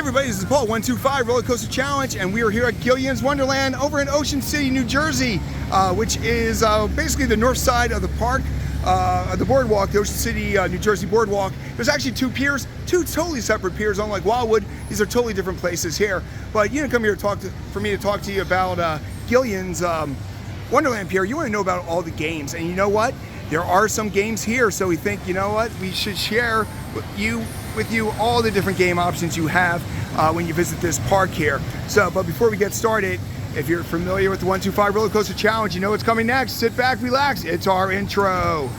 everybody, this is Paul, 125 Roller Coaster Challenge, and we are here at Gillian's Wonderland over in Ocean City, New Jersey, which is basically the north side of the park, the boardwalk, the Ocean City, New Jersey boardwalk. There's actually two piers, two totally separate piers, unlike Wildwood. These are totally different places here. But you didn't come here for me to talk to you about Gillian's Wonderland Pier. You want to know about all the games, and you know what? There are some games here, so we think, you know what, we should share with you all the different game options you have when you visit this park here. So, but before we get started, if you're familiar with the 125 Roller Coaster Challenge, you know what's coming next. Sit back, relax. It's our intro.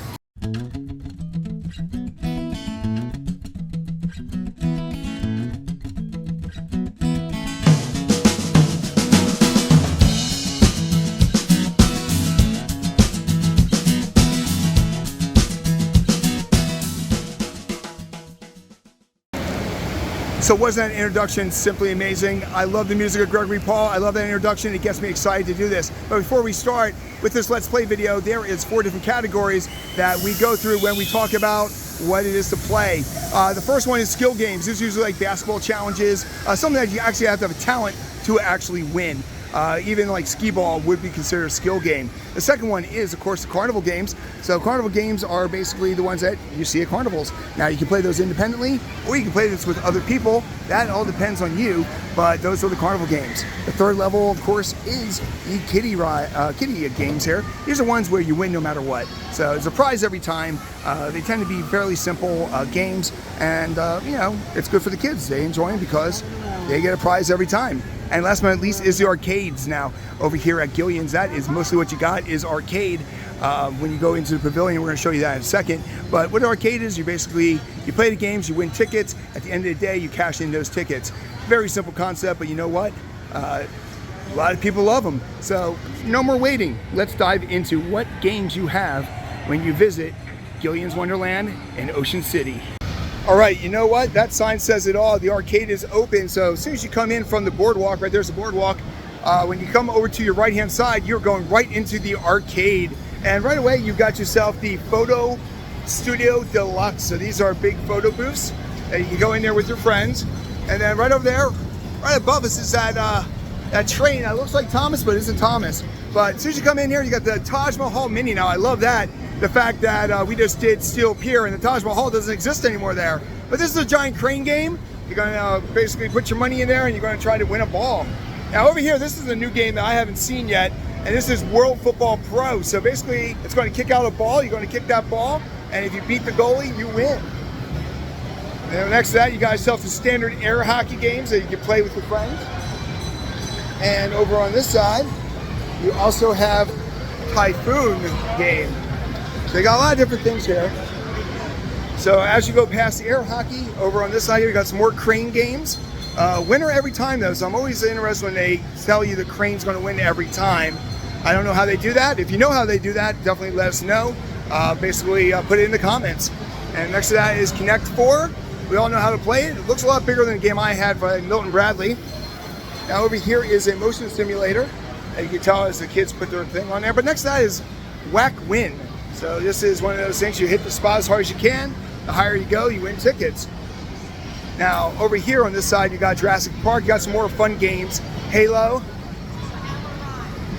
So wasn't that introduction simply amazing? I love the music of Gregory Paul. I love that introduction. It gets me excited to do this. But before we start with this Let's Play video, there is 4 different categories that we go through when we talk about what it is to play. The first one is skill games. This is usually like basketball challenges, something that you actually have to have a talent to actually win. Even like skee ball would be considered a skill game. The second one is, of course, the carnival games. So carnival games are basically the ones that you see at carnivals. Now you can play those independently, or you can play this with other people. That all depends on you, but those are the carnival games. The third level, of course, is the kiddie games here. These are ones where you win no matter what. So it's a prize every time. They tend to be fairly simple games, and you know, it's good for the kids. They enjoy them because they get a prize every time. And last but not least is the arcades. Now over here at Gillian's, that is mostly what you got is arcade. When you go into the pavilion, we're going to show you that in a second. But what an arcade is, you basically, you play the games, you win tickets. At the end of the day, you cash in those tickets. Very simple concept, but you know what? A lot of people love them. So no more waiting. Let's dive into what games you have when you visit Gillian's Wonderland in Ocean City. All right, you know what? That sign says it all. The arcade is open, so as soon as you come in from the boardwalk, right there's the boardwalk, when you come over to your right-hand side, you're going right into the arcade. And right away, you've got yourself the Photo Studio Deluxe. So these are big photo booths. And you can go in there with your friends. And then right over there, right above us is that train. That looks like Thomas, but it isn't Thomas. But as soon as you come in here, you got the Taj Mahal Mini. Now, I love that. The fact that we just did Steel Pier and the Taj Mahal doesn't exist anymore there. But this is a giant crane game. You're going to basically put your money in there and you're going to try to win a ball. Now over here, this is a new game that I haven't seen yet, and this is World Football Pro. So basically, it's going to kick out a ball. You're going to kick that ball, and if you beat the goalie, you win. And then next to that, you got yourself the standard air hockey games that you can play with your friends. And over on this side, you also have Typhoon game. So you got a lot of different things here. So as you go past the air hockey, over on this side here, you got some more crane games. Winner every time though, so I'm always interested when they tell you the crane's going to win every time. I don't know how they do that. If you know how they do that, definitely let us know. Basically, put it in the comments. And next to that is Connect 4. We all know how to play it. It looks a lot bigger than the game I had by Milton Bradley. Now over here is a motion simulator. You can tell as the kids put their thing on there. But next to that is Whack Win. So this is one of those things, you hit the spot as hard as you can. The higher you go, you win tickets. Now, over here on this side, you got Jurassic Park. You got some more fun games. Halo.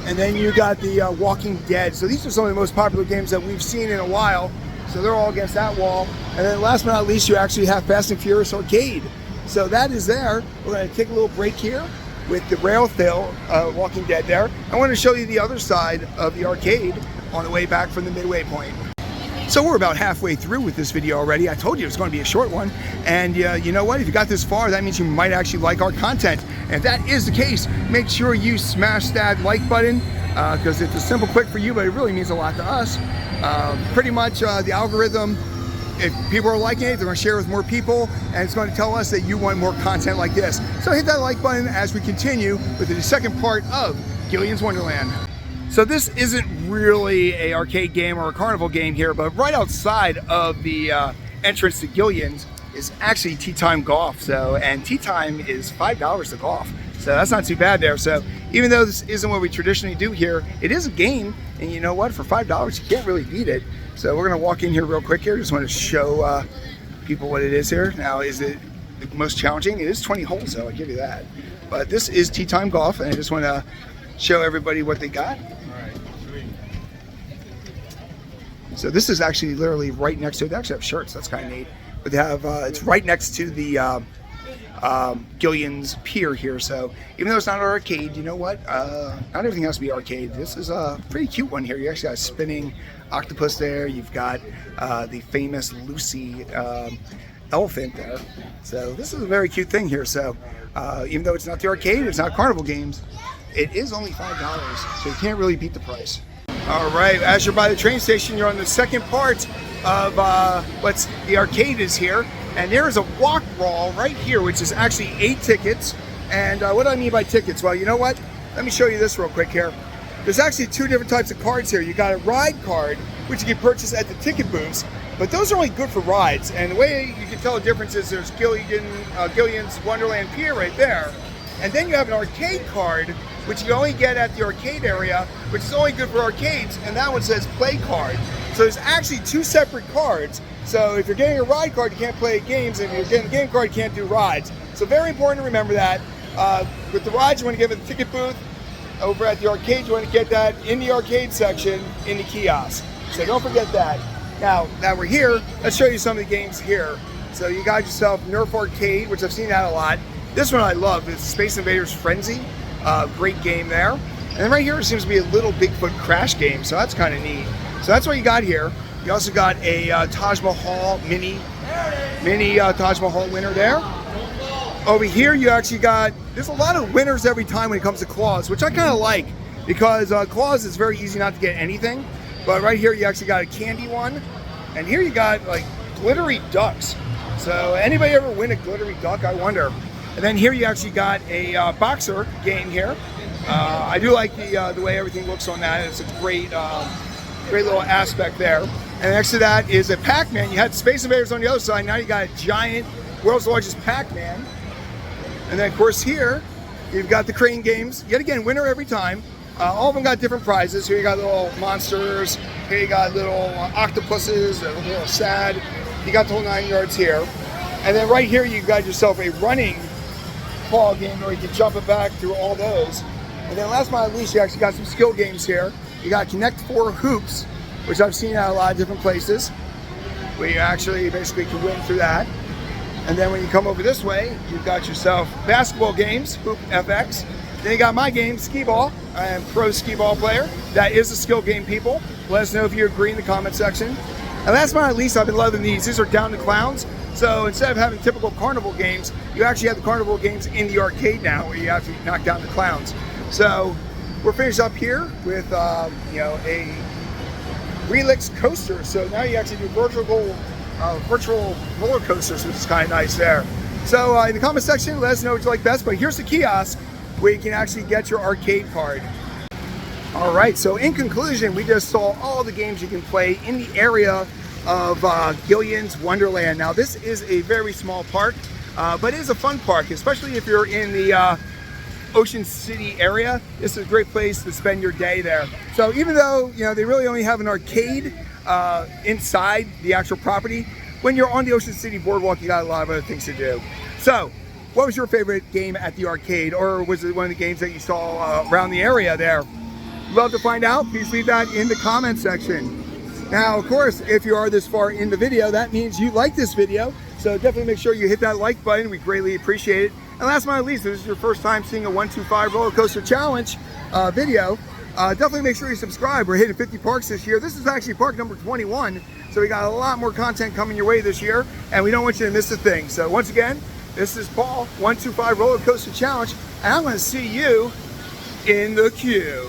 And then you got the Walking Dead. So these are some of the most popular games that we've seen in a while. So they're all against that wall. And then last but not least, you actually have Fast and Furious Arcade. So that is there. We're going to take a little break here with the rail fill, Walking Dead there. I want to show you the other side of the arcade on the way back from the midway point. So we're about halfway through with this video already. I told you it was going to be a short one. And you know what? If you got this far, that means you might actually like our content. And if that is the case, make sure you smash that like button because it's a simple click for you, but it really means a lot to us. Pretty much the algorithm, if people are liking it, they're going to share it with more people, and it's going to tell us that you want more content like this. So hit that like button as we continue with the second part of Gillian's Wonderland. So this isn't really a arcade game or a carnival game here, but right outside of the entrance to Gillian's is actually Tea Time Golf. So, and Tea Time is $5 to golf. So that's not too bad there. So even though this isn't what we traditionally do here, it is a game. And you know what? For $5, you can't really beat it. So we're gonna walk in here real quick here. Just want to show people what it is here. Now, is it the the most challenging. It is 20 holes though, I'll give you that. But this is Tea Time Golf, and I just want to show everybody what they got. So this is actually literally right next to it. They actually have shirts, that's kind of neat. But they have, it's right next to the Gillian's Pier here. So even though it's not an arcade, you know what? Not everything has to be arcade. This is a pretty cute one here. You actually got a spinning octopus there. You've got the famous Lucy elephant there. So this is a very cute thing here. So even though it's not the arcade, it's not carnival games, it is only $5. So you can't really beat the price. All right, as you're by the train station, you're on the second part of what's the arcade is here. And there is a walk brawl right here, which is actually 8 tickets. And what do I mean by tickets? Well, you know what? Let me show you this real quick here. There's actually 2 different types of cards here. You got a ride card, which you can purchase at the ticket booths, but those are only good for rides. And the way you can tell the difference is there's Gillian's Wonderland Pier right there. And then you have an arcade card, which you only get at the arcade area, which is only good for arcades, and that one says play card. So there's actually 2 separate cards. So if you're getting a ride card, you can't play games, and if you're getting a game card, you can't do rides. So very important to remember that. With the rides, you want to give it the ticket booth. Over at the arcade, you want to get that in the arcade section in the kiosk. So don't forget that. Now that we're here, let's show you some of the games here. So you got yourself Nerf Arcade, which I've seen that a lot. This one I love. It's Space Invaders Frenzy. Great game there. And then right here it seems to be a little Bigfoot crash game, so that's kind of neat. So that's what you got here. You also got a Taj Mahal mini Taj Mahal winner there. Over here you actually got, there's a lot of winners every time when it comes to claws, which I kind of like, because claws is very easy not to get anything. But right here you actually got a candy one, and here you got like glittery ducks. So anybody ever win a glittery duck, I wonder. And then here you actually got a boxer game here. I do like the way everything looks on that. It's a great little aspect there. And next to that is a Pac-Man. You had Space Invaders on the other side. Now you got a giant, world's largest Pac-Man. And then of course here, you've got the crane games. Yet again, winner every time. All of them got different prizes. Here you got little monsters. Here you got little octopuses, a little sad. You got the whole 9 yards here. And then right here, you got yourself a running ball game where you can jump it back through all those. And then last but not least, you actually got some skill games here. You got Connect 4 hoops, which I've seen at a lot of different places, where you actually basically can win through that. And then when you come over this way, you've got yourself basketball games, Hoop FX. Then you got my game, Skee Ball. I am pro skee ball player. That is a skill game, people. Let us know if you agree in the comment section. And last but not least, I've been loving these. These are Down to Clowns. So instead of having typical carnival games, you actually have the carnival games in the arcade now, where you have to knock down the clowns. So we're finished up here with you know, a Relix coaster. So now you actually do virtual roller coasters, which is kind of nice there. So in the comment section, let us know what you like best. But here's the kiosk where you can actually get your arcade card. All right, so in conclusion, we just saw all the games you can play in the area of Gillian's Wonderland. Now this is a very small park, but it is a fun park, especially if you're in the Ocean City area. This is a great place to spend your day there. So even though, you know, they really only have an arcade inside the actual property, when you're on the Ocean City boardwalk, you got a lot of other things to do. So what was your favorite game at the arcade, or was it one of the games that you saw around the area there? Love to find out. Please leave that in the comment section. Now, of course, if you are this far in the video, that means you like this video. So definitely make sure you hit that like button. We greatly appreciate it. And last but not least, if this is your first time seeing a 125 roller coaster challenge video, definitely make sure you subscribe. We're hitting 50 parks this year. This is actually park number 21. So we got a lot more content coming your way this year, and we don't want you to miss a thing. So once again, this is Paul, 125 roller coaster challenge, and I'm going to see you in the queue.